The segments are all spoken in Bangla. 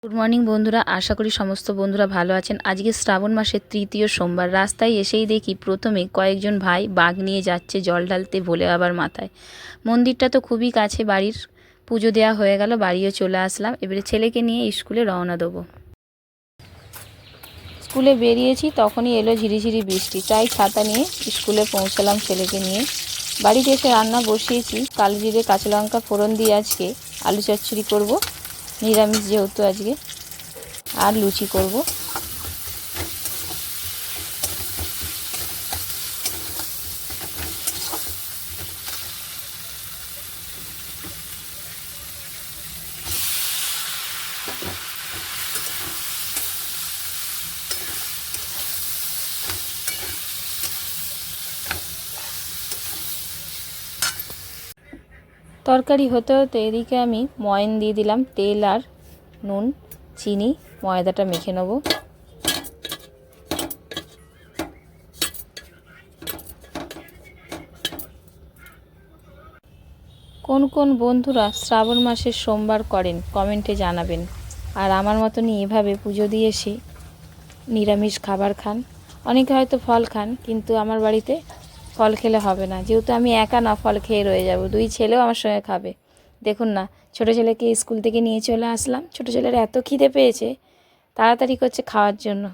গুড মর্নিং বন্ধুরা, আশা করি সমস্ত বন্ধুরা ভালো আছেন। আজকে শ্রাবণ মাসের তৃতীয় সোমবার। রাস্তায় এসেই দেখি প্রথমে কয়েকজন ভাই বাঘ নিয়ে যাচ্ছে জল ঢালতে ভোলে বাবার মাথায়। মন্দিরটা তো খুবই কাছে বাড়ির। পুজো দেওয়া হয়ে গেল, বাড়িও চলে আসলাম। এবারে ছেলেকে নিয়ে স্কুলে রওনা দেবো। স্কুলে বেরিয়েছি, তখনই এলো ঝিরিঝিরি বৃষ্টি, তাই ছাতা নিয়ে স্কুলে পৌঁছালাম ছেলেকে নিয়ে। বাড়িতে এসে রান্না বসিয়েছি। কালো জিরে কাঁচা লঙ্কা ফোড়ন দিয়ে আজকে আলু চচ্চড়ি করব, নিরামিষ যেহেতু আজকে, আর লুচি করব। তরকারি হতে হতে এদিকে আমি ময়ন দিয়ে দিলাম, তেল আর নুন চিনি, ময়দাটা মেখে নেব। কোন কোন বন্ধুরা শ্রাবণ মাসের সোমবার করেন কমেন্টে জানাবেন। আর আমার মতনই এভাবে পুজো দিয়ে এসে নিরামিষ খাবার খান। অনেকে হয়তো ফল খান, কিন্তু আমার বাড়িতে ফল খেলে হবে না, যেহেতু আমি একা না ফল খেয়ে রয়ে যাব, দুই ছেলেও আমার সঙ্গে খাবে। দেখুন না, ছোটো ছেলেকে স্কুল থেকে নিয়ে চলে আসলাম। ছোটো ছেলের এত খিদে পেয়েছে, তাড়াতাড়ি করছে খাওয়ার জন্য।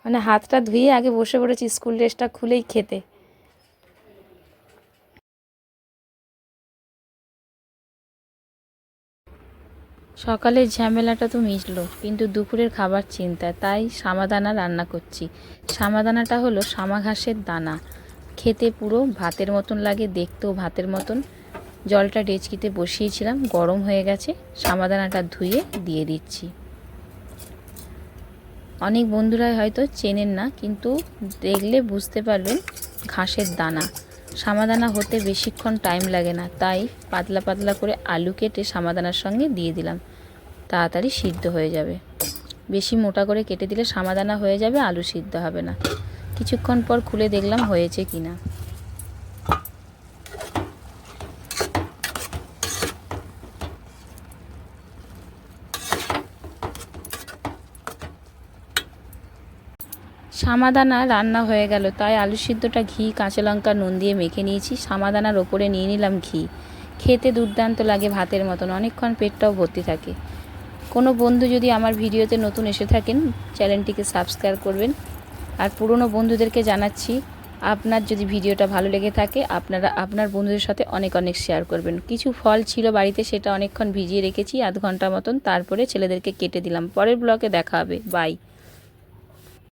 মানে হাতটা ধুয়ে আগে বসে পড়েছি স্কুল ড্রেসটা খুলেই খেতে। সকালের ঝামেলাটা তো মিটলো, কিন্তু দুপুরের খাবার চিন্তা, তাই সামাদানা রান্না করছি। সামাদানাটা হলো সামা ঘাসের দানা। খেতে পুরো ভাতের মতন লাগে, দেখতেও ভাতের মতন। জলটা ডেচকিতে বসিয়েছিলাম, গরম হয়ে গেছে। সামাদানাটা ধুয়ে দিয়ে দিচ্ছি। অনেক বন্ধুরাই হয়তো চেনেন না, কিন্তু দেখলে বুঝতে পারবেন ঘাসের দানা। সামাদানা হতে বেশিক্ষণ টাইম লাগে না, তাই পাতলা পাতলা করে আলু কেটে সামাদানার সঙ্গে দিয়ে দিলাম, তাড়াতাড়ি সিদ্ধ হয়ে যাবে। বেশি মোটা করে কেটে দিলে সামাদানা হয়ে যাবে, আলু সিদ্ধ হবে না। কিছুক্ষণ পর খুলে দেখলাম হয়েছে কিনা। সামাদানা রান্না হয়ে গেল, তাই আলু সিদ্ধটা ঘি কাঁচা লঙ্কা নুন দিয়ে মেখে নিয়েছি। সামাদানার ওপরে নিয়ে নিলাম ঘি। খেতে দুর্দান্ত লাগে, ভাতের মতন, অনেকক্ষণ পেটটাও ভর্তি থাকে। কোনো বন্ধু যদি আমার ভিডিওতে নতুন এসে থাকেন, চ্যানেলটিকে সাবস্ক্রাইব করবেন। আর পুরনো বন্ধুদেরকে জানাচ্ছি, আপনার যদি ভিডিওটা ভালো লেগে থাকে আপনারা আপনার বন্ধুদের সাথে অনেক অনেক শেয়ার করবেন। কিছু ফল ছিল বাড়িতে, সেটা অনেকক্ষণ ভিজিয়ে রেখেছি, আধ ঘন্টা মতন, তারপরে ছেলেদেরকে কেটে দিলাম। পরের ব্লগে দেখা হবে, বাই।